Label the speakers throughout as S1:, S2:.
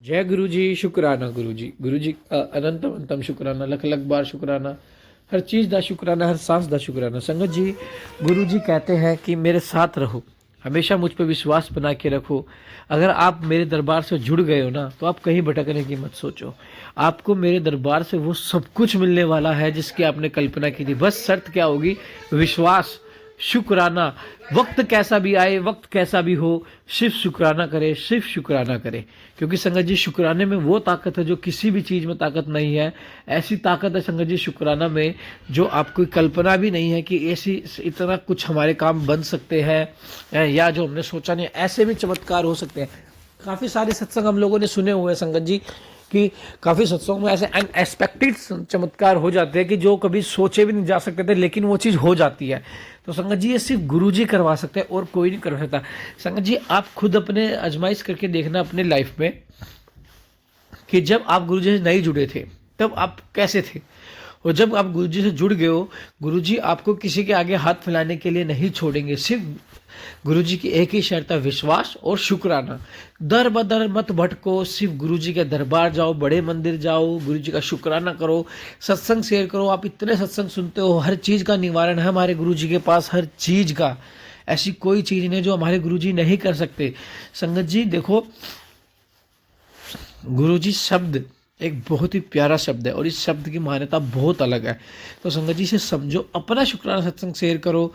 S1: जय गुरु जी, शुक्राना गुरु जी। गुरु जी अनंत अनंतम शुक्राना, लख लख बार शुक्राना। हर चीज़ दा शुक्राना, हर सांस दा शुक्राना। संगत जी, गुरु जी कहते हैं कि मेरे साथ रहो, हमेशा मुझ पर विश्वास बना के रखो। अगर आप मेरे दरबार से जुड़ गए हो ना, तो आप कहीं भटकने की मत सोचो। आपको मेरे दरबार से वो सब कुछ मिलने वाला है जिसकी आपने कल्पना की थी। बस शर्त क्या होगी? विश्वास, शुक्राना। वक्त कैसा भी आए, वक्त कैसा भी हो, सिर्फ शुक्राना करे, सिर्फ शुक्राना करे। क्योंकि संगत जी, शुक्राने में वो ताकत है जो किसी भी चीज़ में ताकत नहीं है। ऐसी ताकत है संगत जी शुक्राना में, जो आपको कल्पना भी नहीं है कि ऐसी इतना कुछ हमारे काम बन सकते हैं, या जो हमने सोचा नहीं, ऐसे भी चमत्कार हो सकते हैं। काफ़ी सारे सत्संग हम लोगों ने सुने हुए हैं संगत जी, कि काफ़ी सत्संगों में ऐसे अनएक्सपेक्टेड चमत्कार हो जाते हैं कि जो कभी सोचे भी नहीं जा सकते थे, लेकिन वो चीज़ हो जाती है। तो संगत जी, ये सिर्फ गुरु जी करवा सकते हैं और कोई नहीं कर सकता। संगत जी, आप खुद अपने आजमाइश करके देखना अपने लाइफ में, कि जब आप गुरु जी से नहीं जुड़े थे तब आप कैसे थे, और जब आप गुरु जी से जुड़ गए हो, गुरु जी आपको किसी के आगे हाथ फैलाने के लिए नहीं छोड़ेंगे। सिर्फ गुरु जी की एक ही शर्त है, विश्वास और शुक्राना। दर बदर मत भटको, सिर्फ गुरु जी के दरबार जाओ, बड़े मंदिर जाओ, गुरु जी का शुक्राना करो, सत्संग शेयर करो। आप इतने सत्संग सुनते हो, हर चीज़ का निवारण है हमारे गुरु जी के पास, हर चीज़ का। ऐसी कोई चीज़ नहीं जो हमारे गुरु जी नहीं कर सकते। संगत जी देखो, गुरुजी शब्द एक बहुत ही प्यारा शब्द है और इस शब्द की मान्यता बहुत अलग है। तो संगत जी से समझो, अपना शुक्राना सत्संग शेयर करो।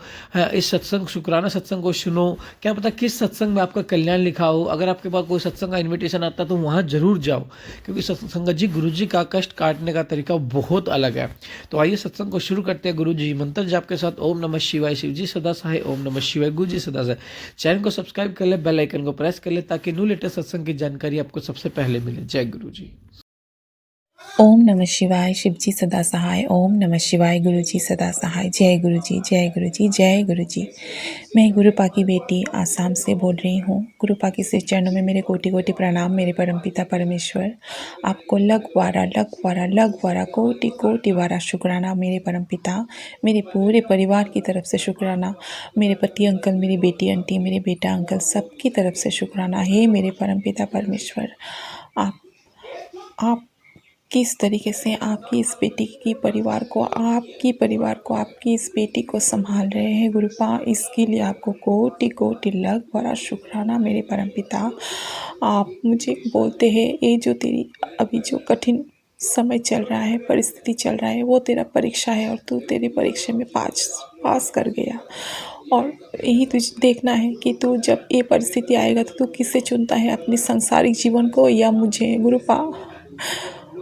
S1: इस सत्संग शुक्राना सत्संग को सुनो। क्या पता किस सत्संग में आपका कल्याण लिखा हो। अगर आपके पास कोई सत्संग का इनविटेशन आता है तो वहाँ जरूर जाओ, क्योंकि संगत जी गुरु जी का कष्ट काटने का तरीका बहुत अलग है। तो आइए सत्संग को शुरू करते हैं गुरु जी मंत्र जाप के साथ। ओम नमः शिवाय। शिव जी सदा सहाय। ओम नमः शिवाय। गुरु जी सदा सहाय। चैनल को सब्सक्राइब कर ले, बेल आइकन को प्रेस कर ले, ताकि न्यू लेटेस्ट सत्संग की जानकारी आपको सबसे पहले मिले। जय गुरु जी।
S2: ओम नमः शिवाय। शिव जी सदा सहाय। ओम नमः शिवाय। गुरु जी सदा सहाय। जय गुरु जी, जय गुरु जी, जय गुरु जी। मैं गुरुपा की बेटी आसाम से बोल रही हूँ। गुरुपा के श्री चरणों में मेरे कोटि कोटि प्रणाम। मेरे परमपिता परमेश्वर, आपको लख वारा कोटि कोटि वारा शुक्राना। मेरे परमपिता, मेरे पूरे परिवार की तरफ से शुक्राना। मेरे पति अंकल, मेरी बेटी आंटी, मेरे बेटा अंकल, सबकी तरफ से शुक्राना। हे मेरे परमपिता परमेश्वर, आप किस तरीके से आपकी इस बेटी की परिवार को, आपकी इस बेटी को संभाल रहे हैं गुरुपा, इसके लिए आपको कोटि कोटि लाख बड़ा शुक्राना। मेरे परमपिता, आप मुझे बोलते हैं ये जो तेरी अभी जो कठिन समय चल रहा है, परिस्थिति चल रहा है, वो तेरा परीक्षा है और तू तेरी परीक्षा में पास कर गया। और यही तुझे देखना है कि तू जब ये परिस्थिति आएगा तो तू किसे चुनता है, अपने सांसारिक जीवन को या मुझे। गुरुपा,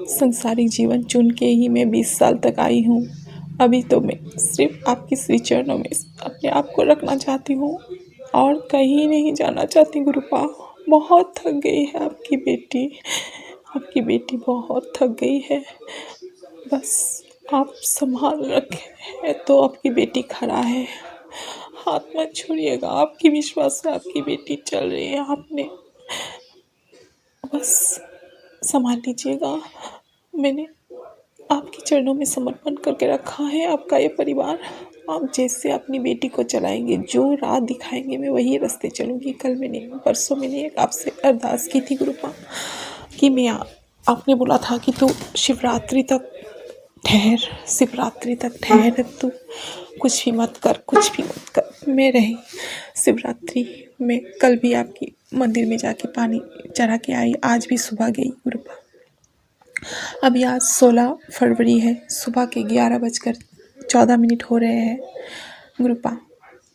S2: संसारिक जीवन चुन के ही मैं 20 साल तक आई हूँ। अभी तो मैं सिर्फ आपकी श्री चरणों में अपने आप को रखना चाहती हूँ और कहीं नहीं जाना चाहती। गुरुपा, बहुत थक गई है आपकी बेटी बहुत थक गई है। बस आप संभाल रखे है तो आपकी बेटी खड़ा है, हाथ मत छोड़िएगा। आपकी विश्वास से आपकी बेटी चल रही है, आपने बस संभाल लीजिएगा। मैंने आपके चरणों में समर्पण करके रखा है आपका ये परिवार। आप जैसे अपनी बेटी को चलाएंगे, जो राह दिखाएंगे, मैं वही रास्ते चलूँगी। कल मैंने, परसों मैंने एक आपसे अरदास की थी गुरुपा, कि मैं आपने बोला था कि तू शिवरात्रि तक ठहर, तू कुछ भी मत कर। मैं रही शिवरात्रि में, कल भी आपकी मंदिर में जाके पानी चढ़ा के आई, आज भी सुबह गई गुरुपा। अभी आज 16 फरवरी है, सुबह के 11:14 हो रहे हैं गुरुपा।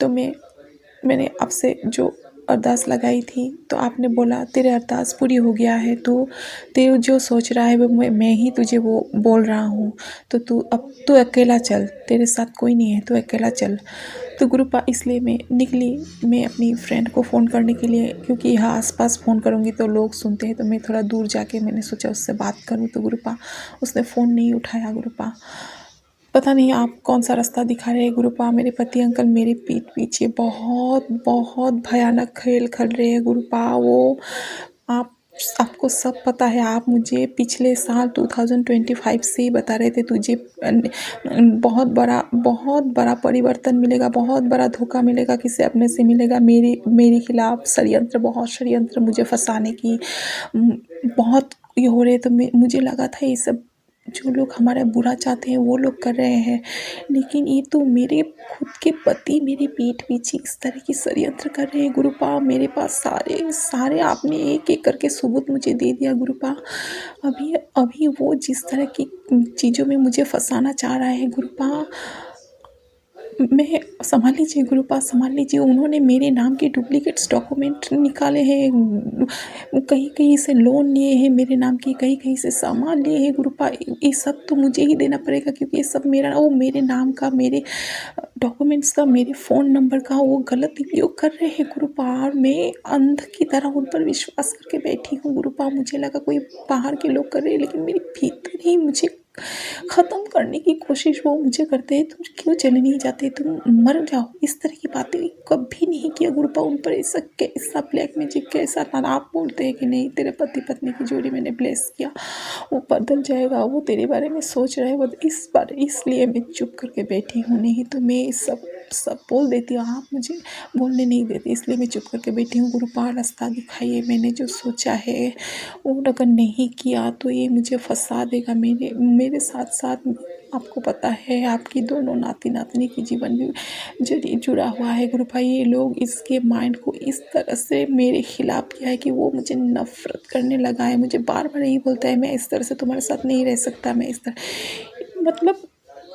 S2: तो मैंने आपसे जो अरदास लगाई थी तो आपने बोला तेरे अरदास पूरी हो गया है, तो तेरे जो सोच रहा है वो मैं ही तुझे वो बोल रहा हूँ। तो तू अकेला चल, तेरे साथ कोई नहीं है, तू अकेला चल। तो गुरुपा, इसलिए मैं निकली, मैं अपनी फ्रेंड को फ़ोन करने के लिए, क्योंकि यहाँ आसपास फ़ोन करूँगी तो लोग सुनते हैं, तो मैं थोड़ा दूर जाके मैंने सोचा उससे बात करूँ। तो गुरुपा, उसने फ़ोन नहीं उठाया गुरुपा। पता नहीं आप कौन सा रास्ता दिखा रहे हैं गुरुपा। मेरे पति अंकल मेरे पीठ पीछे बहुत बहुत भयानक खेल खेल रहे हैं गुरुपा। वो आप आपको सब पता है। आप मुझे पिछले साल 2025 से ही बता रहे थे तुझे बहुत बड़ा परिवर्तन मिलेगा, बहुत बड़ा धोखा मिलेगा, किसी अपने से मिलेगा। मेरे खिलाफ षड्यंत्र, बहुत षड्यंत्र मुझे फंसाने की बहुत ये हो रहे। तो मुझे लगा था ये सब जो लोग हमारा बुरा चाहते हैं वो लोग कर रहे हैं, लेकिन ये तो मेरे खुद के पति मेरे पीठ पीछे इस तरह की षड्यंत्र कर रहे हैं। गुरुपा मेरे पास सारे सारे आपने एक एक करके सबूत मुझे दे दिया गुरुपा। अभी अभी वो जिस तरह की चीज़ों में मुझे फंसाना चाह रहा है गुरुपा, मैं संभाल लीजिए गुरुपा, संभाल लीजिए। उन्होंने मेरे नाम के डुप्लीकेट्स डॉक्यूमेंट निकाले हैं, कहीं कहीं से लोन लिए हैं मेरे नाम के, कहीं कहीं से सामान लिए हैं गुरुपा। ये सब तो मुझे ही देना पड़ेगा, क्योंकि ये सब मेरे नाम का, मेरे डॉक्यूमेंट्स का, मेरे फ़ोन नंबर का वो गलत उपयोग कर रहे हैं गुरुपा। और मैं अंध की तरह उन पर विश्वास करके बैठी हूँ गुरुपा। मुझे लगा कोई बाहर के लोग कर रहे हैं, लेकिन मेरे भीतर ही मुझे ख़त्म करने की कोशिश वो मुझे करते हैं। तुम क्यों चले नहीं जाते, तुम मर जाओ। इस तरह की बातें कभी नहीं किया गुरुपा। उन पर ऐसा कैसा ब्लैक मैजिक, कैसा था। आप बोलते हैं कि नहीं तेरे पति पत्नी की जोड़ी मैंने ब्लेस किया, वो बदल जाएगा, वो तेरे बारे में सोच रहा है। वो इस बार इसलिए मैं चुप करके बैठी हूँ, नहीं तो मैं सब बोल देती हूँ। आप मुझे बोलने नहीं देते, इसलिए मैं चुप करके बैठी हूँ गुरुपा। रास्ता दिखाइए, मैंने जो सोचा है वो अगर नहीं किया तो ये मुझे फंसा देगा। मेरे साथ साथ आपको पता है आपकी दोनों नाती नातनी की जीवन भी जरिए जुड़ा हुआ है गुरुपा। ये लोग इसके माइंड को इस तरह से मेरे खिलाफ किया है कि वो मुझे नफरत करने लगा है। मुझे बार बार यही बोलता है मैं इस तरह से तुम्हारे साथ नहीं रह सकता, मैं इस तरह, मतलब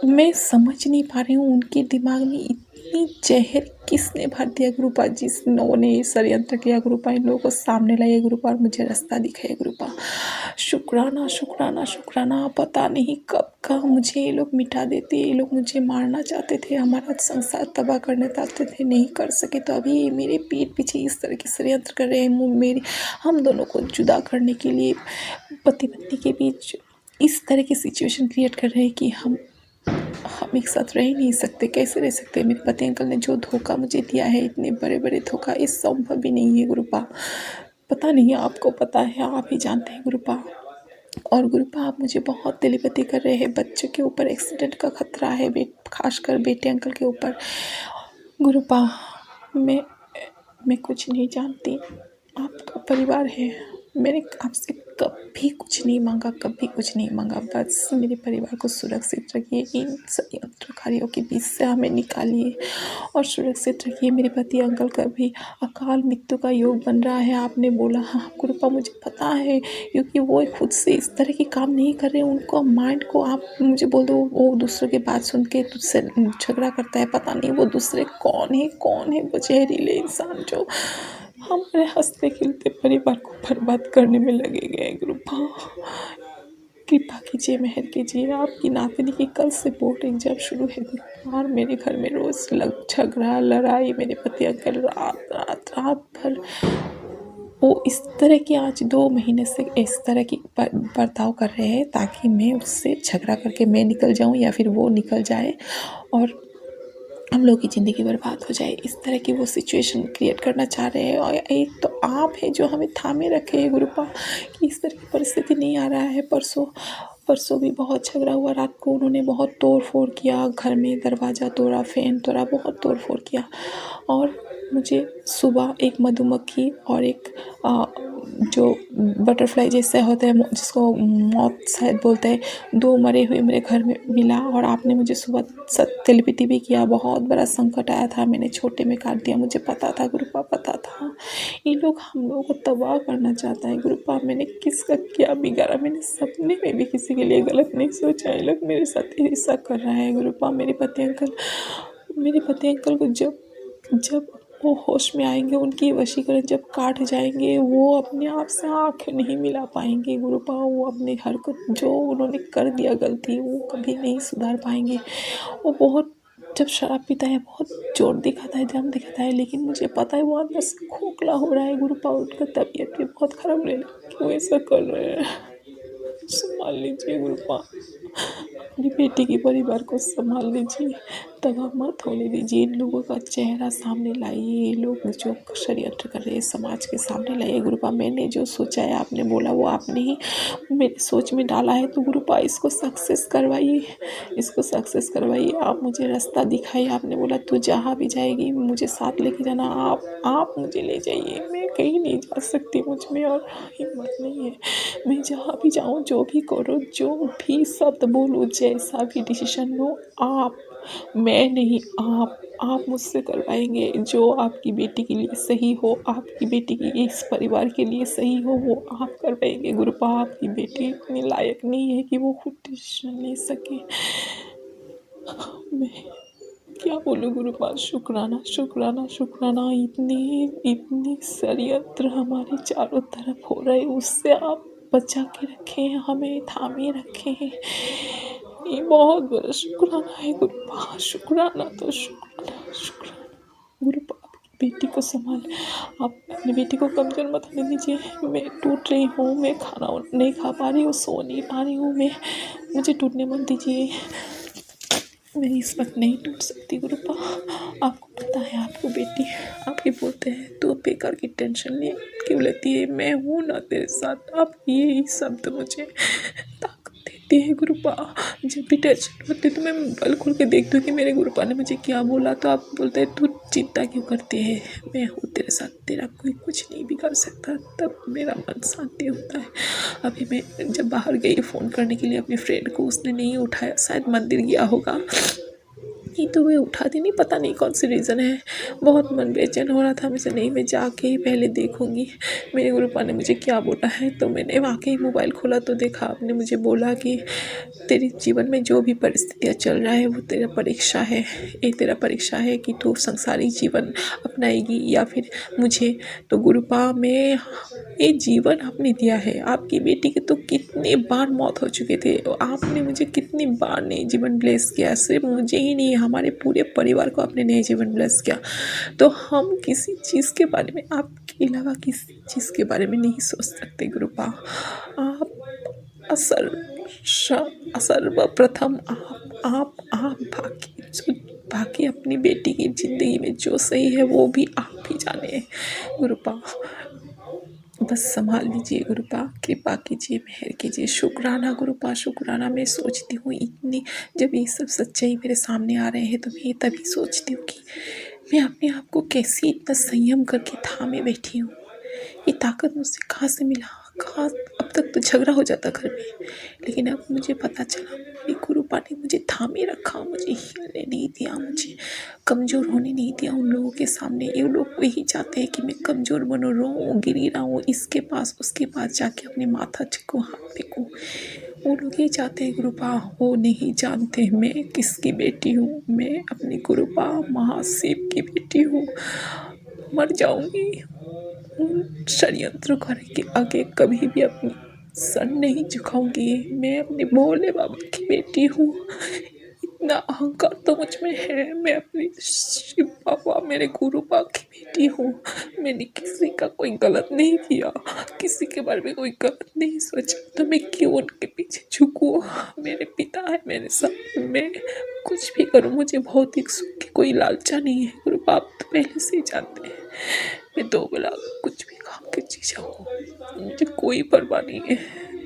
S2: मैं समझ नहीं पा रही हूँ उनके दिमाग में इतनी जहर किसने भर दिया गुरुपा, जिस लोगों ने ये षड्यंत्र किया गुरुपा। इन लोगों को सामने लाइए गुरुपा और मुझे रास्ता दिखाइए गुरुपा। शुक्राना शुक्राना शुक्राना। पता नहीं कब का मुझे ये लोग मिटा देते, ये लोग मुझे मारना चाहते थे, हमारा संसार तबाह करना चाहते थे, नहीं कर सके। तो अभी ये मेरे पीठ पीछे इस तरह के षड्यंत्र कर रहे हैं, मेरे हम दोनों को जुदा करने के लिए, पति पत्नी के बीच इस तरह की सिचुएशन क्रिएट कर रहे हैं कि हम एक साथ रह ही नहीं सकते। कैसे रह सकते हैं। मेरे पति अंकल ने जो धोखा मुझे दिया है, इतने बड़े बड़े धोखा, ये संभव भी नहीं है गुरुपा। पता नहीं, आपको पता है, आप ही जानते हैं गुरुपा। और गुरुपा आप मुझे बहुत तेलीपति कर रहे हैं। बच्चों के ऊपर एक्सीडेंट का खतरा है, खासकर बेटे अंकल के ऊपर गुरुपा। मैं कुछ नहीं जानती, आपका परिवार है। मैंने आपसे कभी कुछ नहीं मांगा, कभी कुछ नहीं मांगा। बस मेरे परिवार को सुरक्षित रखिए, इन षड्यंत्रकारियों के बीच से हमें निकालिए और सुरक्षित रखिए। मेरे पति अंकल का भी अकाल मृत्यु का योग बन रहा है, आपने बोला। हाँ गुरुपा मुझे पता है, क्योंकि वो खुद से इस तरह के काम नहीं कर रहे। उनको माइंड को आप मुझे बोल दो, वो दूसरों की बात सुन के तुझसे झगड़ा करता है। पता नहीं वो दूसरे कौन है वो जहरीले इंसान जो हमारे हंसते खिलते परिवार को बर्बाद करने में लगे गए गुरुपा। कृपा कीजिए, मेहर कीजिए। आपकी नातनी की कल से बोर्ड एग्जाम शुरू है गुरुपा, और मेरे घर में रोज झगड़ा लड़ाई। मेरे पति अंकल रात भर वो इस तरह की आज 2 महीने से इस तरह की बर्ताव कर रहे हैं, ताकि मैं उससे झगड़ा करके मैं निकल जाऊं या फिर वो निकल जाए और हम लोग की ज़िंदगी बर्बाद हो जाए। इस तरह की वो सिचुएशन क्रिएट करना चाह रहे हैं। और एक तो आप हैं जो हमें थामे रखे हैं गुरुपा, कि इस तरह की परिस्थिति नहीं आ रहा है। परसों भी बहुत झगड़ा हुआ। रात को उन्होंने बहुत तोड़ फोड़ किया, घर में दरवाज़ा तोड़ा, फैन तोड़ा, बहुत तोड़ फोड़ किया। और मुझे सुबह एक मधुमक्खी और एक जो बटरफ्लाई जैसा होता है, जिसको मौत शायद बोलते हैं, 2 मरे हुए मेरे घर में मिला। और आपने मुझे सुबह तेलपिटी भी किया। बहुत बड़ा संकट आया था, मैंने छोटे में काट दिया। मुझे पता था गुरुपा, पता था ये लोग हम लोगों को तबाह करना चाहता है गुरुपा। मैंने किसका क्या बिगाड़ा, मैंने सपने में भी किसी के लिए गलत नहीं सोचा। ये लोग मेरे साथ ऐसा कर रहा है गुरुपा। मेरे पति अंकल को जब वो होश में आएंगे, उनकी वशीकरण जब काट जाएंगे, वो अपने आप से आँख नहीं मिला पाएंगे गुरुपा। वो अपनी हरकत जो उन्होंने कर दिया गलती, वो कभी नहीं सुधार पाएंगे। वो बहुत जब शराब पीता है बहुत जोर दिखाता है, दम दिखाता है, लेकिन मुझे पता है वो अंदर से खोखला हो रहा है गुरुपा। उनका तबीयत भी बहुत खराब रहने क्यों ऐसा कर रहे हैं, संभाल लीजिए गुरुपा। अपनी बेटी के परिवार को संभाल लीजिए, तबाह मत होने दीजिए। इन लोगों का चेहरा सामने लाइए, ये लोग जो षड्यंत्र कर रहे हैं समाज के सामने लाइए। गुरुपा मैंने जो सोचा है, आपने बोला वो आपने ही मेरी सोच में डाला है, तो गुरुपा इसको सक्सेस करवाइए, इसको सक्सेस करवाइए। आप मुझे रास्ता दिखाइए। आपने बोला तू जहाँ भी जाएगी मुझे साथ लेके जाना, आप मुझे ले जाइए। मैं कहीं नहीं जा सकती, मुझ में और हिम्मत नहीं है। मैं जहाँ भी जाऊँ, जो भी करूँ, जो भी शब्द बोलूँ, जैसा भी डिसीजन लूँ, आप, मैं नहीं, आप मुझसे करवाएंगे। जो आपकी बेटी के लिए सही हो, आपकी बेटी की इस परिवार के लिए सही हो, वो आप करवाएंगे। गुरुपा आपकी बेटी इतनी लायक नहीं है कि वो खुद डिसीजन ले सके। मैं क्या बोलूँ गुरुपा, शुक्राना शुक्राना शुक्राना। इतनी षड्यंत्र हमारे चारों तरफ हो रहे, उससे आप बचा के रखे हैं, हमें थामे रखे हैं। ये बहुत बड़ा शुक्राना है गुरुपा, शुक्राना तो शुक्राना शुक्राना। गुरुपा आपकी बेटी को संभाल, आप अपनी बेटी को कमजोर मत होने दीजिए। मैं टूट रही हूँ, मैं खाना नहीं खा पा रही हूँ, सो नहीं पा रही हूँ, मैं, मुझे टूटने मत दीजिए। मैं इस वक्त नहीं टूट सकती गुरुपा। आपको पता है, आपको बेटी आपके बोलते हैं तो बेकार की टेंशन नहीं क्यों लेती है, मैं हूँ ना तेरे साथ। आप ये शब्द मुझे ताकत देते हैं गुरुपा। जब भी टेंशन होती है तो मैं मोबाइल खोल के देखती हूँ कि मेरे गुरुपा ने मुझे क्या बोला, तो आप बोलते हैं तू चिंता क्यों करते हैं, मैं हूँ तेरे साथ, तेरा कोई कुछ नहीं बिगाड़ सकता। तब मेरा मन शांति होता है। अभी मैं जब बाहर गई फ़ोन करने के लिए अपनी फ्रेंड को, उसने नहीं उठाया, शायद मंदिर गया होगा। नहीं तो वे उठाती नहीं, पता नहीं कौन सी रीज़न है। बहुत मन बेचैन हो रहा था मुझे, नहीं मैं जाके ही पहले देखूंगी मेरे गुरुपा ने मुझे क्या बोला है। तो मैंने वाकई मोबाइल खोला तो देखा, आपने मुझे बोला कि तेरे जीवन में जो भी परिस्थितियाँ चल रहा है वो तेरा परीक्षा है, ये तेरा परीक्षा है कि तू संसारी जीवन अपनाएगी या फिर मुझे। तो गुरुपा में ये जीवन आपने दिया है, आपकी बेटी के तो कितने बार मौत हो चुके थे, आपने मुझे कितनी बार नए जीवन ब्लेस किया। सिर्फ मुझे ही नहीं, हमारे पूरे परिवार को आपने नए जीवन ब्लेस किया। तो हम किसी चीज़ के बारे में, आपके अलावा किसी चीज़ के बारे में नहीं सोच सकते गुरुपा। आप सर्वप्रथम आप बाकी अपनी बेटी की ज़िंदगी में जो सही है वो भी आप ही जाने गुरुपा। बस संभाल लीजिए गुरुपा, कृपा कीजिए, मेहर कीजिए। शुक्राना गुरुपा, शुक्राना। मैं सोचती हूँ इतनी, जब ये सब सच्चाई मेरे सामने आ रहे हैं तो मैं तभी सोचती हूँ कि मैं अपने आप को कैसे इतना संयम करके थामे बैठी हूँ। ये ताकत मुझसे कहाँ से मिला, कहाँ। अब तक तो झगड़ा हो जाता घर में, लेकिन अब मुझे पता चला मेरी गुरुपा ने मुझे थामे रखा, मुझे हिलने नहीं दिया, मुझे कमज़ोर होने नहीं दिया उन लोगों के सामने। ये लोग वही चाहते हैं कि मैं कमज़ोर बनूँ, रोऊँ, गिरी रहूँ, इसके पास उसके पास जाके अपने माथा चुकूँ, हाथ फेंकूँ। वो लोग ये चाहते हैं गुरुपा, वो नहीं जानते मैं किसकी बेटी हूँ। मैं अपनी गुरुपा महाशिव की बेटी हूँ। मर जाऊँगी, उन षड्यंत्रों के आगे कभी भी अपनी सर नहीं झुकाऊंगी। मैं अपने भोले बाबा की बेटी हूँ। इतना अहंकार तो मुझ में है। मैं अपनी शिव बाबा, मेरे गुरु बाबा की बेटी हूँ। मैंने किसी का कोई गलत नहीं किया, किसी के बारे में कोई गलत नहीं सोचा, तो मैं क्यों उनके पीछे झुकूँ। मेरे पिता है मेरे साथ, मैं कुछ भी करूँ, मुझे भौतिक सुख की कोई लालचा नहीं है। गुरु बाप तो पहले से ही जानते हैं मैं दो बेला कुछ भी खा के जी जाऊँ, मुझे कोई परवाह नहीं है।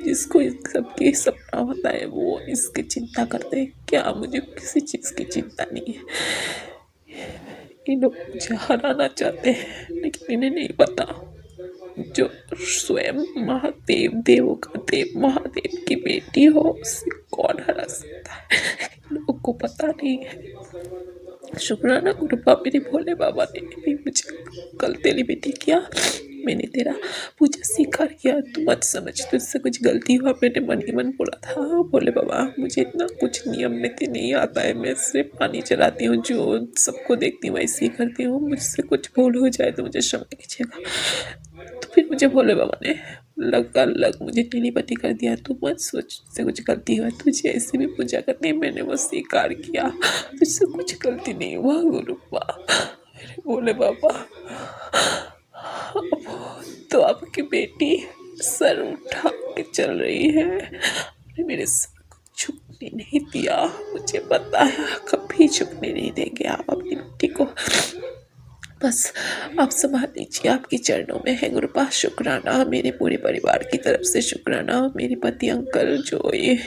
S2: जिसको इस सबकी सपना होता है वो इसकी चिंता करते हैं, क्या मुझे किसी चीज़ की चिंता नहीं है। ये लोग मुझे हराना चाहते हैं, लेकिन इन्हें नहीं पता जो स्वयं महादेव, देवों का देव महादेव की बेटी हो उसे कौन हरा सकता है, लोगों को पता नहीं है। शुक्राना गुरुपा, मेरे भोले बाबा ने भी मुझे कल तेरी बेटी किया, मैंने तेरा पूजा स्वीकार किया। तू मत समझ तुझसे कुछ गलती हुआ, मैंने मन ही मन बोला था। भोले बाबा मुझे इतना कुछ नियम नीति नहीं आता है, मैं सिर्फ पानी चलाती हूँ, जो सबको देखती हूँ वैसे ही करती हूँ। मुझसे कुछ भूल हो जाए तो मुझे क्षमा कीजिएगा। तो फिर मुझे भोले बाबा ने लग मुझे टेलीपैथी कर दिया। तू मत सोच तुझसे कुछ गलती हुआ, तुझे ऐसे भी पूजा करनी है, मैंने वो स्वीकार किया, तुझसे कुछ गलती नहीं हुआ गुरुपा, मेरे भोले बाबा। तो आपकी बेटी सर उठा के चल रही है, मेरे सर को झुक झुकने नहीं दिया। मुझे पता है कभी झुकने नहीं देंगे आप अपनी बेटी को। बस आप संभाल लीजिए, आपके चरणों में है गुरुपा। शुक्राना मेरे पूरे परिवार की तरफ से, शुक्राना मेरे पति अंकल जो ये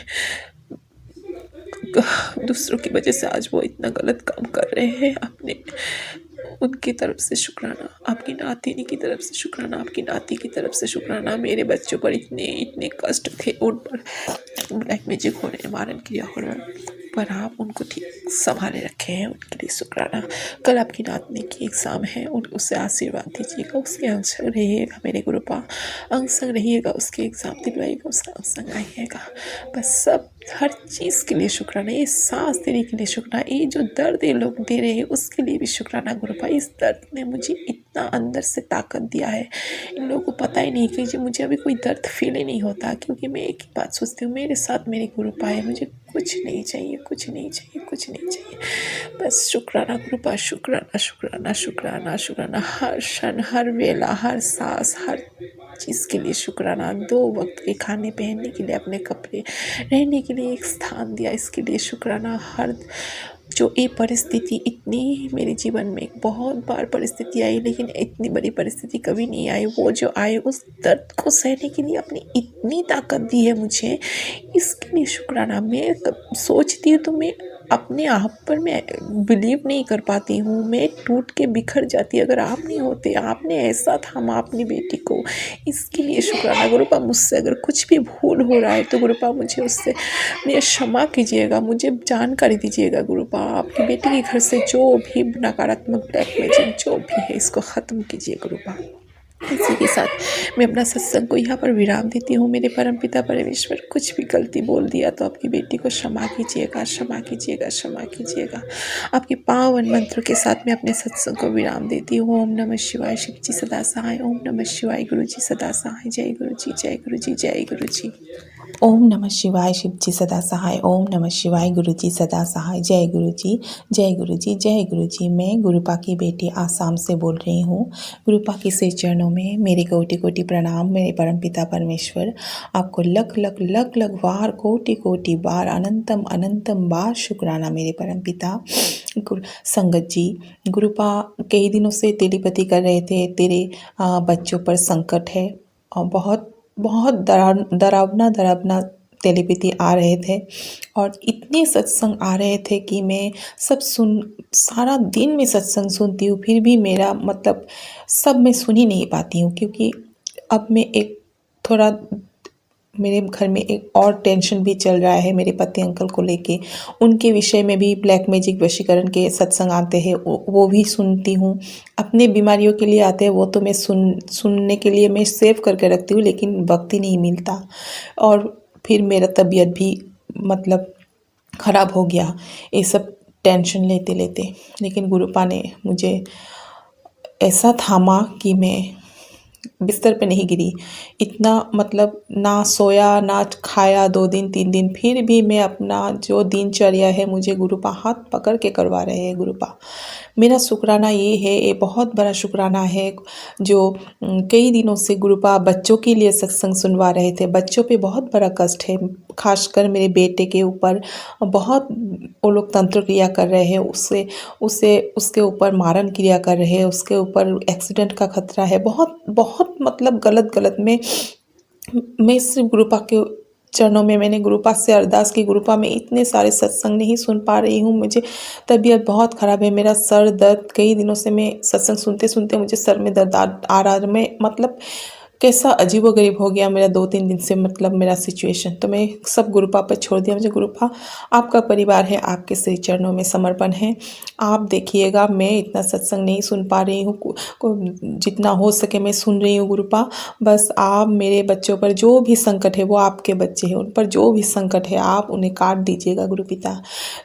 S2: दूसरों की वजह से आज वो इतना गलत काम कर रहे हैं, अपने उनकी तरफ से शुक्राना। आपकी नातिनी की तरफ से शुक्राना, आपकी नाती की तरफ से शुक्राना। मेरे बच्चों पर इतने इतने कष्ट थे, उन पर ब्लैक मैजिक हो रहे, मारन क्रिया हो रहा है, पर आप उनको ठीक संभाले रखे हैं, उनके लिए शुक्राना। कल आपकी नातनी की एग्ज़ाम है, उसे आशीर्वाद दीजिएगा, उसके अंग संग रहिएगा मेरे गुरुपा, अंग संग रहिएगा, उसके एग्ज़ाम दिलवाइएगा, उसका अंग संग आइएगा। बस सब हर चीज़ के लिए शुक्राना। ये सांस देने के लिए शुक्राना, ये जो दर्द ये लोग दे रहे हैं उसके लिए भी शुक्राना गुरुपा। इस दर्द ने मुझे इतना अंदर से ताकत दिया है, इन लोगों को पता ही नहीं कि जी मुझे अभी कोई दर्द फील ही नहीं होता, क्योंकि मैं एक ही बात सोचती हूँ, मेरे साथ मेरे गुरुपा है, मुझे कुछ नहीं चाहिए, कुछ नहीं चाहिए, कुछ नहीं चाहिए। बस शुक्राना गुरुपा, शुक्राना शुक्राना शुक्राना शुक्राना। हर क्षण, हर वेला, हर सांस, हर चीज़ के लिए शुक्राना। 2 वक्त के खाने, पहनने के लिए अपने कपड़े, रहने के लिए एक स्थान दिया, इसके लिए शुक्राना। हर जो ये परिस्थिति इतनी मेरे जीवन में बहुत बार परिस्थिति आई, लेकिन इतनी बड़ी परिस्थिति कभी नहीं आई। वो जो आए उस दर्द को सहने के लिए अपनी इतनी ताकत दी है मुझे, इसके लिए शुक्राना। मैं सोचती हूँ तो मैं अपने आप पर मैं बिलीव नहीं कर पाती हूँ, मैं टूट के बिखर जाती। अगर आप नहीं होते, आपने ऐसा थामा अपनी बेटी को, इसके लिए शुक्राना गुरुपा। मुझसे अगर कुछ भी भूल हो रहा है तो गुरुपा मुझे उससे मुझे क्षमा कीजिएगा, मुझे जानकारी दीजिएगा गुरुपा। आपकी बेटी के घर से जो भी नकारात्मक ब्लैक मैजिक जो भी है, इसको ख़त्म कीजिए गुरुपा। इसी के साथ मैं अपना सत्संग को यहाँ पर विराम देती हूँ। मेरे परमपिता परमेश्वर, कुछ भी गलती बोल दिया तो आपकी बेटी को क्षमा कीजिएगा, क्षमा कीजिएगा, क्षमा कीजिएगा। आपके पावन मंत्र के साथ मैं अपने सत्संग को विराम देती हूँ। ओम नमः शिवाय, शिव जी सदा सहाय। ओम नमः शिवाय, गुरु जी सदा सहाय। जय गुरु जी, जय गुरु जी, जय गुरु जी।
S3: ओम नमः शिवाय, शिव जी सदा सहाय। ओम नमः शिवाय, गुरु जी सदा सहाय। जय गुरु जी, जय गुरु जी, जय गुरु जी। मैं गुरुपा की बेटी आसाम से बोल रही हूँ। गुरुपा के श्री चरणों में मेरे कोटि कोटि प्रणाम। मेरे परमपिता परमेश्वर, आपको लख लख लख लख बार, कोटि कोटि बार, अनंतम अनंतम बार शुक्राना मेरे परमपिता। संगत जी, गुरुपा कई दिनों से टेलीपैथी कर रहे थे, तेरे बच्चों पर संकट है, और बहुत बहुत डरावना टेलीपैथी आ रहे थे, और इतने सत्संग आ रहे थे कि मैं सारा दिन में सत्संग सुनती हूँ, फिर भी मेरा मतलब सब मैं सुन ही नहीं पाती हूँ, क्योंकि अब मैं एक थोड़ा मेरे घर में एक और टेंशन भी चल रहा है मेरे पति अंकल को लेके। उनके विषय में भी ब्लैक मैजिक वशीकरण के सत्संग आते हैं, वो भी सुनती हूँ। अपने बीमारियों के लिए आते हैं, वो तो मैं सुनने के लिए मैं सेव करके रखती हूँ, लेकिन वक्त ही नहीं मिलता। और फिर मेरा तबीयत भी मतलब ख़राब हो गया ये सब टेंशन लेते लेते। लेकिन गुरुपा ने मुझे ऐसा थामा कि मैं बिस्तर पे नहीं गिरी। इतना मतलब ना सोया ना खाया 2 दिन 3 दिन, फिर भी मैं अपना जो दिनचर्या है मुझे गुरुपा हाथ पकड़ के करवा रहे हैं। गुरुपा मेरा शुक्राना ये है, ये बहुत बड़ा शुक्राना है जो कई दिनों से गुरुपा बच्चों के लिए सत्संग सुनवा रहे थे। बच्चों पे बहुत बड़ा कष्ट है, खासकर मेरे बेटे के ऊपर बहुत वो लोग तंत्र क्रिया कर रहे हैं, उसके ऊपर मारन क्रिया कर रहे हैं, उसके ऊपर एक्सीडेंट का खतरा है। बहुत बहुत मतलब गलत मैं सिर्फ गुरुपा के चरणों में मैंने गुरुपा से अरदास की, गुरुपा में इतने सारे सत्संग नहीं सुन पा रही हूँ, मुझे तबीयत बहुत ख़राब है, मेरा सर दर्द, कई दिनों से मैं सत्संग सुनते सुनते मुझे सर में दर्द आ रहा है। मैं मतलब कैसा अजीबोगरीब हो गया मेरा 2-3 दिन से मतलब मेरा सिचुएशन। तो मैं सब गुरुपा पर छोड़ दिया। मुझे गुरुपा आपका परिवार है, आपके श्री चरणों में समर्पण है। आप देखिएगा, मैं इतना सत्संग नहीं सुन पा रही हूँ, जितना हो सके मैं सुन रही हूँ गुरुपा। बस आप मेरे बच्चों पर जो भी संकट है, वो आपके बच्चे हैं, उन पर जो भी संकट है आप उन्हें काट दीजिएगा गुरुपिता।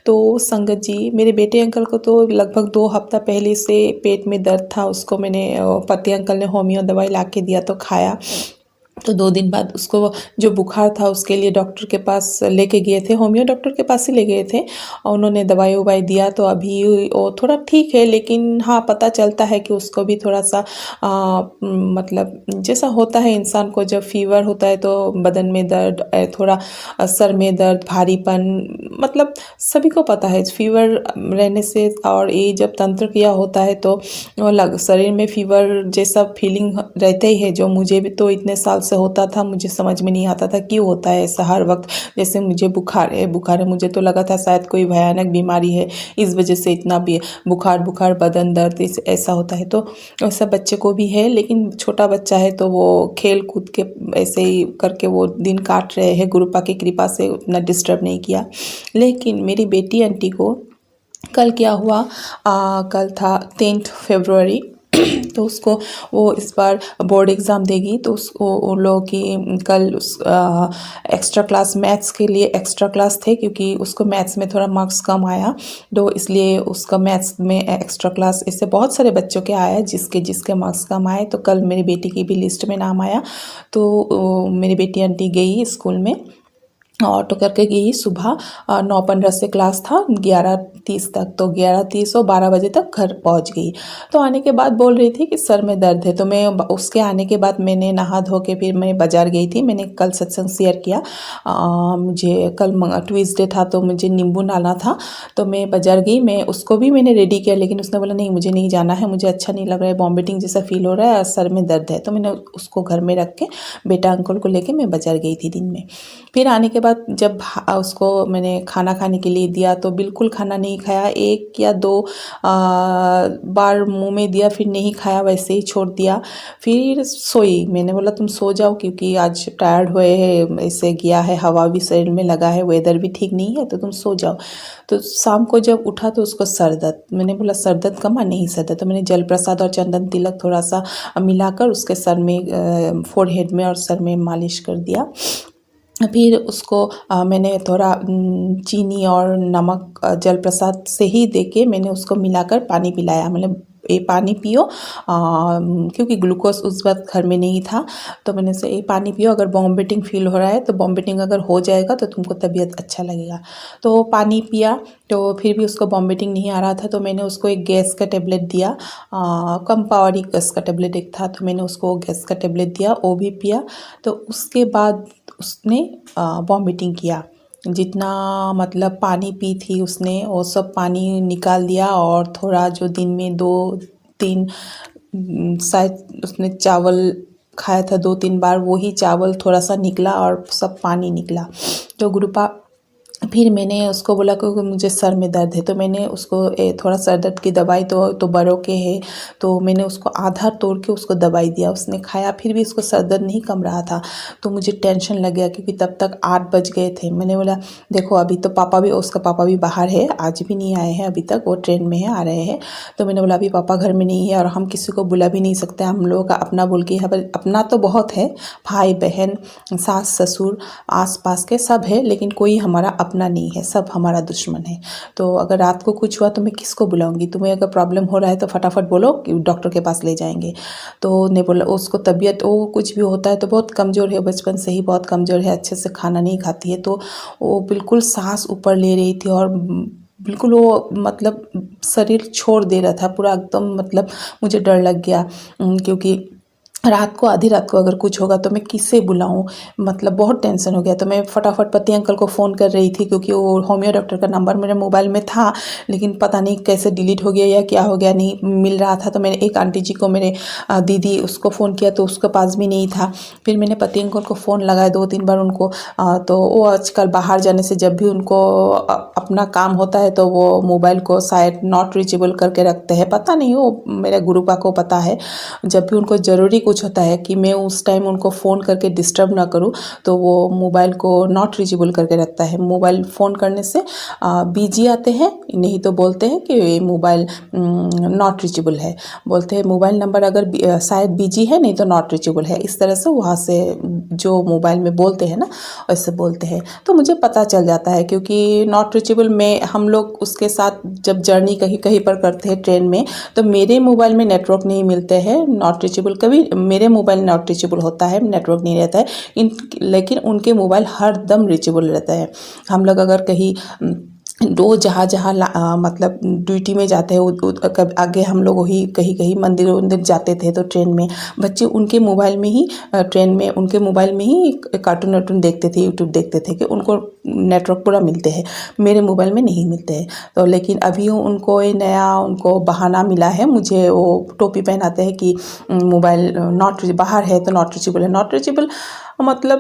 S3: तो संगत जी, मेरे बेटे अंकल को तो लगभग 2 हफ्ता पहले से पेट में दर्द था, उसको मैंने पति अंकल ने होमियो दवाई ला के दिया तो खाया, तो 2 दिन बाद उसको जो बुखार था उसके लिए डॉक्टर के पास लेके गए थे, होमियो डॉक्टर के पास ही ले गए थे और उन्होंने दवाई दिया तो अभी वो थोड़ा ठीक है, लेकिन हाँ पता चलता है कि उसको भी थोड़ा सा मतलब जैसा होता है इंसान को जब फीवर होता है तो बदन में दर्द, थोड़ा सर में दर्द, भारीपन, मतलब सभी को पता है फीवर रहने से, और ये जब तंत्र क्रिया होता है तो शरीर में फीवर जैसा फीलिंग रहता ही है, जो मुझे भी तो इतने साल से होता था, मुझे समझ में नहीं आता था क्यों होता है ऐसा हर वक्त। जैसे मुझे बुखार है, मुझे तो लगा था शायद कोई भयानक बीमारी है, इस वजह से इतना भी बुखार बदन दर्द ऐसा होता है। तो ऐसा बच्चे को भी है, लेकिन छोटा बच्चा है तो वो खेल कूद के ऐसे ही करके वो दिन काट रहे हैं, गुरुपा की कृपा से उतना डिस्टर्ब नहीं किया। लेकिन मेरी बेटी आंटी को कल क्या हुआ, कल था 10 फरवरी तो उसको वो इस बार बोर्ड एग्ज़ाम देगी, तो उसको उन लोगों की कल उस एक्स्ट्रा क्लास मैथ्स के लिए एक्स्ट्रा क्लास थे, क्योंकि उसको मैथ्स में थोड़ा मार्क्स कम आया, तो इसलिए उसका मैथ्स में एक्स्ट्रा क्लास, इससे बहुत सारे बच्चों के आया जिसके मार्क्स कम आए। तो कल मेरी बेटी की भी लिस्ट में नाम आया, तो मेरी बेटी आंटी गई स्कूल में, ऑटो करके गई। सुबह 9:15 से क्लास था 11:30 तक, तो 11:30 और 12 बजे तक घर पहुंच गई। तो आने के बाद बोल रही थी कि सर में दर्द है, तो मैं उसके आने के बाद मैंने नहा धो के फिर मैं बाज़ार गई थी। मैंने कल सत्संग शेयर किया, मुझे कल ट्यूसडे था तो मुझे नींबू लाना था, तो मैं बाज़ार गई, मैं उसको भी मैंने रेडी किया, लेकिन उसने बोला नहीं मुझे नहीं जाना है, मुझे अच्छा नहीं लग रहा है, वॉमिटिंग जैसा फील हो रहा है और सर में दर्द है। तो मैंने उसको घर में रख के बेटा अंकल को लेके मैं बाज़ार गई थी दिन में। फिर आने के बाद जब उसको मैंने खाना खाने के लिए दिया तो बिल्कुल खाना नहीं खाया, 1 या 2 बार मुंह में दिया, फिर नहीं खाया, वैसे ही छोड़ दिया। फिर सोई, मैंने बोला तुम सो जाओ क्योंकि आज टायर्ड हुए हैं, ऐसे गया है, हवा भी शरीर में लगा है, वेदर भी ठीक नहीं है, तो तुम सो जाओ। तो शाम को जब उठा तो उसको सर दर्द, मैंने बोला सर दर्द कमा, नहीं सर दर्द, तो मैंने जल प्रसाद और चंदन तिलक थोड़ा सा मिलाकर उसके सर में, फोरहेड में और सर में मालिश कर दिया। फिर उसको मैंने थोड़ा चीनी और नमक जल प्रसाद से ही देके मैंने उसको मिलाकर पानी पिलाया, मतलब ये पानी पियो, क्योंकि ग्लूकोज उस वक्त घर में नहीं था, तो मैंने से ये पानी पियो, अगर वॉमिटिंग फील हो रहा है तो वॉमिटिंग अगर हो जाएगा तो तुमको तबीयत अच्छा लगेगा। तो पानी पिया, तो फिर भी उसको वॉमिटिंग नहीं आ रहा था, तो मैंने उसको एक गैस का टेबलेट दिया, कम पावरी गैस का टेबलेट एक था, तो मैंने उसको गैस का टेबलेट दिया, वो भी पिया। तो उसके बाद उसने वॉमिटिंग किया, जितना मतलब पानी पी थी उसने वो सब पानी निकाल दिया, और थोड़ा जो दिन में 2-3 शायद उसने चावल खाया था 2-3 बार, वही चावल थोड़ा सा निकला और सब पानी निकला। तो गुरुपा फिर मैंने उसको बोला क्योंकि मुझे सर में दर्द है, तो मैंने उसको थोड़ा सर दर्द की दवाई तो बड़ों के है, तो मैंने उसको आधा तोड़ के उसको दवाई दिया, उसने खाया, फिर भी उसको सर दर्द नहीं कम रहा था। तो मुझे टेंशन लग गया क्योंकि तब तक 8 बज गए थे। मैंने बोला देखो अभी तो उसका पापा भी बाहर है, आज भी नहीं आए हैं अभी तक, वो ट्रेन में है, आ रहे हैं। तो मैंने बोला अभी पापा घर में नहीं है और हम किसी को बुला भी नहीं सकते, हम लोगों का अपना बोल के, यहाँ पर अपना तो बहुत है, भाई बहन सास ससुर आस पास के सब है, लेकिन कोई हमारा अपना नहीं है, सब हमारा दुश्मन है। तो अगर रात को कुछ हुआ तो मैं किसको बुलाऊंगी, तुम्हें अगर प्रॉब्लम हो रहा है तो फटाफट बोलो कि डॉक्टर के पास ले जाएंगे। तो ने बोला उसको तबीयत, वो कुछ भी होता है तो बहुत कमज़ोर है, बचपन से ही बहुत कमज़ोर है, अच्छे से खाना नहीं खाती है, तो वो बिल्कुल सांस ऊपर ले रही थी और बिल्कुल वो मतलब शरीर छोड़ दे रहा था पूरा एकदम, मतलब मुझे डर लग गया क्योंकि रात को आधी रात को अगर कुछ होगा तो मैं किसे बुलाऊं, मतलब बहुत टेंशन हो गया। तो मैं फटाफट पति अंकल को फ़ोन कर रही थी क्योंकि वो होमियो डॉक्टर का नंबर मेरे मोबाइल में था, लेकिन पता नहीं कैसे डिलीट हो गया या क्या हो गया, नहीं मिल रहा था। तो मैंने एक आंटी जी को, मेरे दीदी, उसको फ़ोन किया तो उसके पास भी नहीं था। फिर मैंने पति अंकल को फ़ोन लगाया 2-3 बार उनको, तो वो आजकल बाहर जाने से जब भी उनको अपना काम होता है तो वो मोबाइल को शायद नॉट रीचेबल करके रखते हैं, पता नहीं, वो मेरे गुरुपा को पता है। जब भी उनको ज़रूरी कुछ होता है कि मैं उस टाइम उनको फ़ोन करके डिस्टर्ब ना करूं, तो वो मोबाइल को नॉट रीचेबल करके रखता है। मोबाइल फ़ोन करने से बिजी आते हैं, नहीं तो बोलते हैं कि मोबाइल नॉट रीचेबल है, बोलते हैं मोबाइल नंबर अगर शायद बिजी है, नहीं तो नॉट रीचेबल है, इस तरह से वहाँ से जो मोबाइल में बोलते हैं ना वैसे बोलते हैं। तो मुझे पता चल जाता है क्योंकि नॉट रीचेबल में हम लोग उसके साथ जब जर्नी कहीं कहीं पर करते हैं ट्रेन में, तो मेरे मोबाइल में नेटवर्क नहीं मिलते हैं, नॉट रीचेबल कभी मेरे मोबाइल नॉट रीचेबल होता है, नेटवर्क नहीं रहता है, लेकिन उनके मोबाइल हर दम रीचेबल रहता है। हम लोग अगर कहीं रोज जहाँ जहाँ मतलब ड्यूटी में जाते हैं, आगे हम लोग वही कहीं कहीं मंदिर वंदिर जाते थे, तो ट्रेन में बच्चे उनके मोबाइल में ही ट्रेन में उनके मोबाइल में ही कार्टून वार्टून देखते थे, यूट्यूब देखते थे कि उनको नेटवर्क पूरा मिलते हैं, मेरे मोबाइल में नहीं मिलते हैं। तो लेकिन अभी उनको ये नया उनको बहाना मिला है, मुझे वो टोपी पहनाते हैं कि मोबाइल नॉट बाहर है तो नॉट रीचेबल है। नॉट रीचेबल मतलब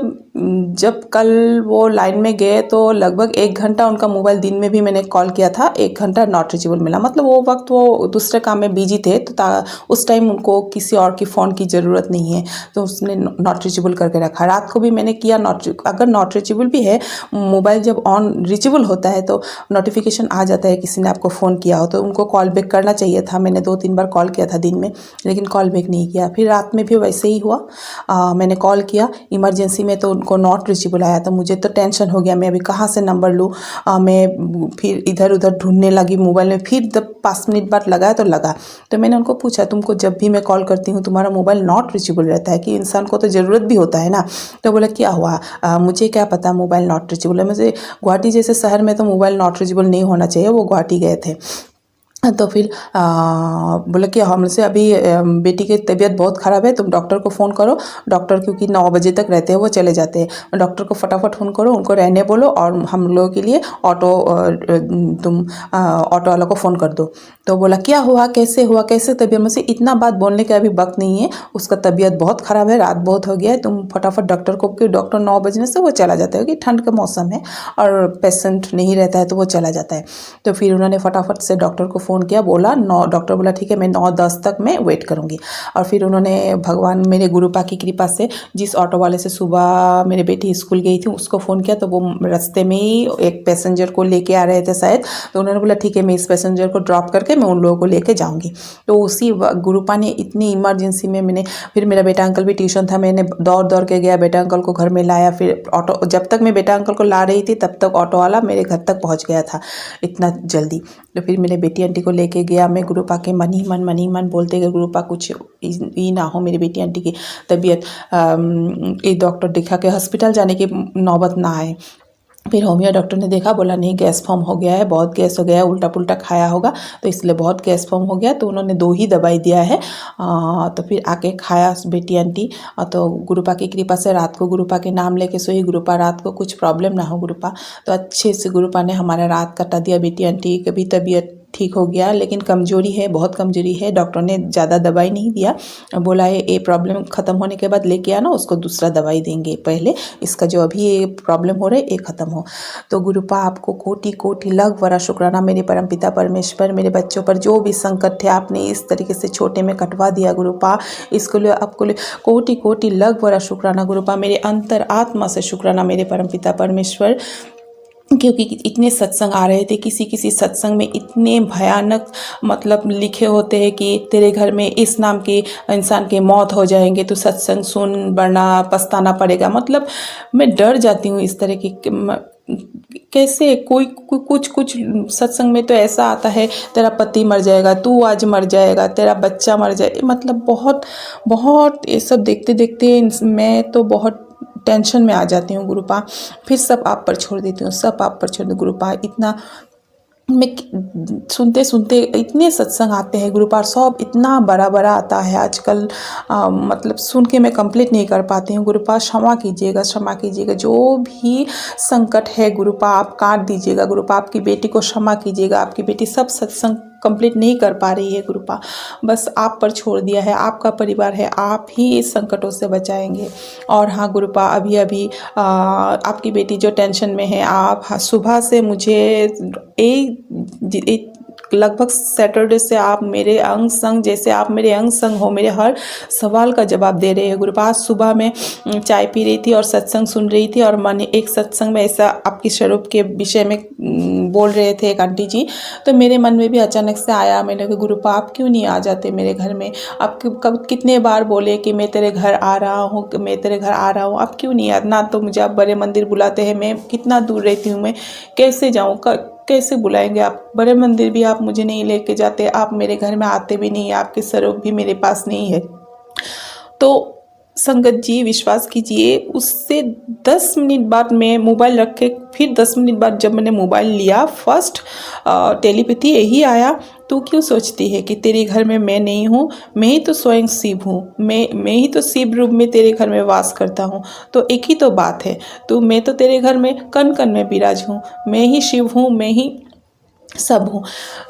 S3: जब कल वो लाइन में गए तो लगभग 1 घंटा उनका मोबाइल, दिन में भी मैंने कॉल किया था, 1 घंटा नॉट रीचेबल मिला। मतलब वो वक्त वो दूसरे काम में बिजी थे, तो उस टाइम उनको किसी और की फ़ोन की ज़रूरत नहीं है, तो उसने नॉट रीचेबल करके रखा। रात को भी मैंने किया अगर नॉट रीचेबल भी है, मोबाइल जब ऑन रीचेबल होता है तो नोटिफिकेशन आ जाता है किसी ने आपको फ़ोन किया हो, तो उनको कॉल बैक करना चाहिए था। मैंने 2-3 बार कॉल किया था दिन में, लेकिन कॉल बैक नहीं किया। फिर रात में भी वैसे ही हुआ, मैंने कॉल किया इमरजेंसी में, तो उनको नॉट रीचेबल आया। तो मुझे तो टेंशन हो गया, मैं अभी कहाँ से नंबर लूँ। मैं फिर इधर उधर ढूंढने लगी मोबाइल में, फिर जब 5 मिनट बाद लगाया तो लगा। तो मैंने उनको पूछा, तुमको जब भी मैं कॉल करती हूँ तुम्हारा मोबाइल नॉट रीचेबल रहता है, कि इंसान को तो ज़रूरत भी होता है ना। तो बोला क्या हुआ, मुझे क्या पता मोबाइल नॉट रीचेबल है। मुझे गुवाहाटी जैसे शहर में तो मोबाइल नॉट रीचेबल नहीं होना चाहिए, वो गुवाहाटी गए थे। तो फिर बोला कि हमसे अभी बेटी की तबीयत बहुत ख़राब है, तुम डॉक्टर को फ़ोन करो। डॉक्टर क्योंकि 9 बजे तक रहते हैं, वो चले जाते हैं। डॉक्टर को फटाफट फ़ोन करो, उनको रहने बोलो, और हम लोगों के लिए तुम ऑटो वाला को फ़ोन कर दो। तो बोला क्या हुआ, कैसे हुआ, कैसे तबीयत। मुझसे इतना बात बोलने का अभी वक्त नहीं है, उसका तबीयत बहुत ख़राब है, रात बहुत हो गया है, तुम फटाफट डॉक्टर को, क्योंकि डॉक्टर 9 बजने से वो चला जाता है, क्योंकि ठंड का मौसम है और पेशेंट नहीं रहता है तो वो चला जाता है। तो फिर उन्होंने फटाफट से डॉक्टर को फ़ोन किया, बोला 9, डॉक्टर बोला ठीक है मैं 9-10 तक मैं वेट करूँगी। और फिर उन्होंने, भगवान मेरे गुरुपा की कृपा से, जिस ऑटो वाले से सुबह मेरी बेटी स्कूल गई थी उसको फ़ोन किया, तो वो रास्ते में ही एक पैसेंजर को लेके आ रहे थे शायद। तो उन्होंने बोला ठीक है मैं इस पैसेंजर को ड्रॉप करके मैं उन लोगों को लेके जाऊँगी। तो उसी गुरुपा ने इतनी इमरजेंसी में फिर मेरा बेटा अंकल भी ट्यूशन था, मैंने दौड़ दौड़ के गया, बेटा अंकल को घर में लाया। फिर ऑटो, जब तक मैं बेटा अंकल को ला रही थी तब तक ऑटो वाला मेरे घर तक पहुँच गया था इतना जल्दी। तो फिर मेरे बेटी आंटी को लेके गया मैं, गुरुपा के मन ही मन बोलते गए, गुरुपा कुछ ही ना हो मेरी बेटी आंटी की तबीयत, एक डॉक्टर दिखा के हॉस्पिटल जाने की नौबत ना आए। फिर होमियो डॉक्टर ने देखा, बोला नहीं गैस फॉर्म हो गया है, बहुत गैस हो गया है, उल्टा पुल्टा खाया होगा तो इसलिए बहुत गैस फॉर्म हो गया। तो उन्होंने 2 ही दवाई दिया है। तो फिर आके खाया बेटी आंटी। तो गुरुपा की कृपा से रात को गुरुपा के नाम लेके सोई, गुरुपा रात को कुछ प्रॉब्लम ना हो गुरुपा। तो अच्छे से गुरुपा ने हमारा रात कटा दिया। बेटी आंटी की भी तबीयत ठीक हो गया, लेकिन कमजोरी है, बहुत कमजोरी है। डॉक्टर ने ज़्यादा दवाई नहीं दिया, बोला है ये प्रॉब्लम ख़त्म होने के बाद लेके आना, उसको दूसरा दवाई देंगे, पहले इसका जो अभी ये प्रॉब्लम हो रहा है ये ख़त्म हो। तो गुरुपा आपको कोटि कोटि लाख बड़ा शुक्राना मेरे परमपिता परमेश्वर, मेरे बच्चों पर जो भी संकट थे आपने इस तरीके से छोटे में कटवा दिया गुरुपा, इसको लिए आपको कोटि कोटि लाख बड़ा शुक्राना गुरुपा, मेरे अंतर आत्मा से शुक्राना मेरे परमपिता परमेश्वर। क्योंकि इतने सत्संग आ रहे थे, किसी किसी सत्संग में इतने भयानक मतलब लिखे होते हैं कि तेरे घर में इस नाम के इंसान के मौत हो जाएंगे, तो सत्संग सुन वरना पछताना पड़ेगा। मतलब मैं डर जाती हूँ इस तरह की। कैसे कोई कुछ सत्संग में तो ऐसा आता है तेरा पति मर जाएगा, तू आज मर जाएगा, तेरा बच्चा मर जाएगा। मतलब बहुत बहुत ये सब देखते देखते मैं तो बहुत टेंशन में आ जाती हूँ गुरुपा। फिर सब आप पर छोड़ देती हूँ, सब आप पर छोड़ दे गुरुपा। इतना मैं सुनते सुनते इतने सत्संग आते हैं गुरुपा, सब इतना बड़ा बड़ा आता है आजकल, मतलब सुन के मैं कंप्लीट नहीं कर पाती हूँ गुरुपा। क्षमा कीजिएगा, क्षमा कीजिएगा, जो भी संकट है गुरुपा आप काट दीजिएगा गुरुपा। आपकी बेटी को क्षमा कीजिएगा, आपकी बेटी सब सत्संग कंप्लीट नहीं कर पा रही है गुरुपा, बस आप पर छोड़ दिया है, आपका परिवार है, आप ही इस संकटों से बचाएंगे। और हाँ गुरुपा, अभी अभी आपकी बेटी जो टेंशन में है, आप सुबह से मुझे एक लगभग सैटरडे से आप मेरे अंग संग, जैसे आप मेरे अंग संग हो, मेरे हर सवाल का जवाब दे रहे हैं गुरुपा। आज सुबह में चाय पी रही थी और सत्संग सुन रही थी, और मैंने एक सत्संग में ऐसा आपकी स्वरूप के विषय में बोल रहे थे एक आंटी जी, तो मेरे मन में भी अचानक से आया, मैंने कहा गुरुपा आप क्यों नहीं आ जाते मेरे घर में? आप कब कितने बार बोले कि मैं तेरे घर आ रहा हूँ, मैं तेरे घर आ रहा हूँ, आप क्यों नहीं आना? तो मुझे आप बड़े मंदिर बुलाते हैं, मैं कितना दूर रहती हूँ, मैं कैसे जाऊँ, कैसे बुलाएंगे आप? बड़े मंदिर भी आप मुझे नहीं लेके जाते, आप मेरे घर में आते भी नहीं, आपके स्वरूप भी मेरे पास नहीं है।
S2: तो संगत जी विश्वास कीजिए, उससे 10 मिनट बाद मैं मोबाइल रख के फिर 10 मिनट बाद जब मैंने मोबाइल लिया, फर्स्ट टेलीपैथी यही आया, तू क्यों सोचती है कि तेरे घर में मैं नहीं हूँ, मैं ही तो स्वयं शिव हूँ, मैं ही तो शिव रूप में तेरे घर में वास करता हूँ। तो एक ही तो बात है, मैं तो तेरे घर में कण कण में विराज हूँ, मैं ही शिव हूँ, मैं ही सब हूँ।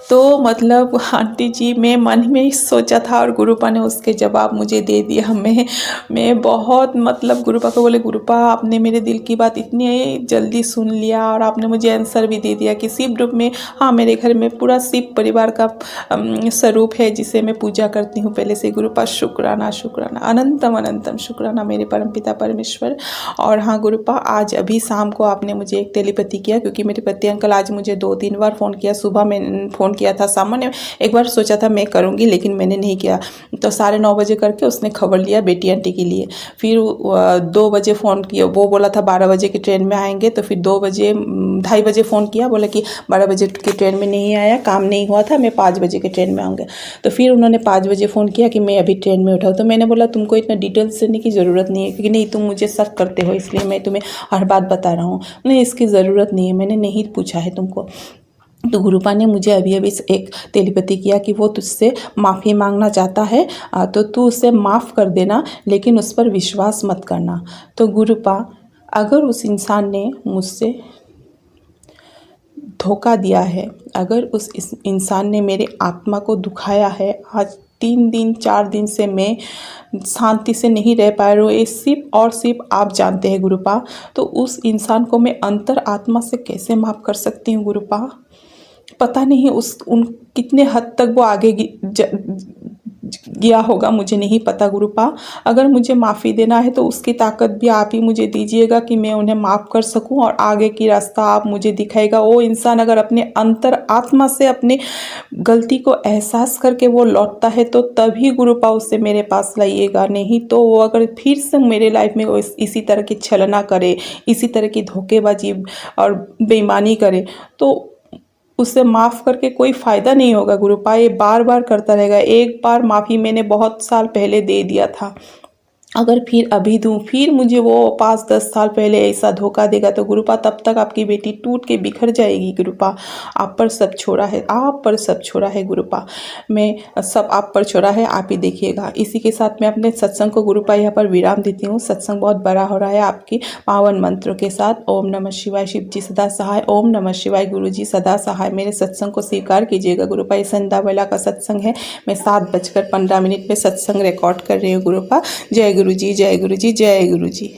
S2: तो मतलब आंटी जी, मैं मन में ही सोचा था और गुरुपा ने उसके जवाब मुझे दे दिया। मैं बहुत मतलब गुरुपा को बोले, गुरुपा आपने मेरे दिल की बात इतनी जल्दी सुन लिया और आपने मुझे आंसर भी दे दिया कि शिव रूप में, हाँ मेरे घर में पूरा शिव परिवार का स्वरूप है जिसे मैं पूजा करती हूँ पहले से। गुरुपा शुक्राना शुक्राना, अनंतम अनंतम शुक्राना मेरे परमपिता परमेश्वर। और हाँ गुरुपा, आज अभी शाम को आपने मुझे एक टेलीपैथी किया, क्योंकि मेरे पति अंकल आज मुझे 2-3 बार फ़ोन किया। सुबह में फ़ोन किया था, सामान्य एक बार सोचा था मैं करूँगी लेकिन मैंने नहीं किया। तो 9:30 बजे करके उसने खबर लिया बेटी आंटी के लिए। फिर 2 बजे फ़ोन किया, वो बोला था 12 बजे की ट्रेन में आएंगे। तो फिर 2 बजे 2:30 बजे फ़ोन किया, बोला कि 12 बजे की ट्रेन में नहीं आया, काम नहीं हुआ था, मैं 5 बजे की ट्रेन में आऊँगा। तो फिर उन्होंने 5 बजे फ़ोन किया कि मैं अभी ट्रेन में उठाऊँ। तो मैंने बोला तुमको इतना डिटेल्स देने की ज़रूरत नहीं है, क्योंकि नहीं तुम मुझे शक करते हो इसलिए मैं तुम्हें हर बात बता रहा हूँ। नहीं, इसकी ज़रूरत नहीं है, मैंने नहीं पूछा है तुमको। तो गुरुपा ने मुझे अभी अभी एक टेलीपैथी किया कि वो तुझसे माफ़ी मांगना चाहता है, तो तू उसे माफ़ कर देना, लेकिन उस पर विश्वास मत करना। तो गुरुपा, अगर उस इंसान ने मुझसे धोखा दिया है, अगर उस इंसान ने मेरे आत्मा को दुखाया है, आज 3 दिन 4 दिन से मैं शांति से नहीं रह पा रही हूँ, ये सिर्फ और सिर्फ आप जानते हैं गुरुपा। तो उस इंसान को मैं अंतर आत्मा से कैसे माफ़ कर सकती हूँ गुरुपा? पता नहीं उन कितने हद तक वो आगे गया होगा, मुझे नहीं पता गुरुपा। अगर मुझे माफ़ी देना है तो उसकी ताकत भी आप ही मुझे दीजिएगा कि मैं उन्हें माफ़ कर सकूं, और आगे की रास्ता आप मुझे दिखाएगा। वो इंसान अगर अपने अंतर आत्मा से अपनी गलती को एहसास करके वो लौटता है तो तभी गुरुपा उससे मेरे पास लाइएगा, नहीं तो वो अगर फिर से मेरे लाइफ में इसी तरह की छलना करे, इसी तरह की धोखेबाजी और बेईमानी करे, तो उसे माफ़ करके कोई फ़ायदा नहीं होगा गुरुपा। ये बार बार करता रहेगा। एक बार माफ़ी मैंने बहुत साल पहले दे दिया था, अगर फिर अभी दूँ, फिर मुझे वो 5-10 साल पहले ऐसा धोखा देगा तो गुरुपा तब तक आपकी बेटी टूट के बिखर जाएगी गुरुपा। आप पर सब छोड़ा है, आप पर सब छोड़ा है गुरुपा, मैं सब आप पर छोड़ा है, आप ही देखिएगा। इसी के साथ मैं अपने सत्संग को गुरुपा यहाँ पर विराम देती हूँ। सत्संग बहुत बड़ा हो रहा है आपकी पावन मंत्रों के साथ। ओम नमः शिवाय, शिव जी सदा सहाय। ओम नमः शिवाय, गुरु जी सदा सहाय। मेरे सत्संग को स्वीकार कीजिएगा गुरुपा। ये संध्या वेला का सत्संग है, मैं 7:15 पे सत्संग रिकॉर्ड कर रही हूँ गुरुपा। जय गुरु जी, जय गुरु जी, जय गुरु जी।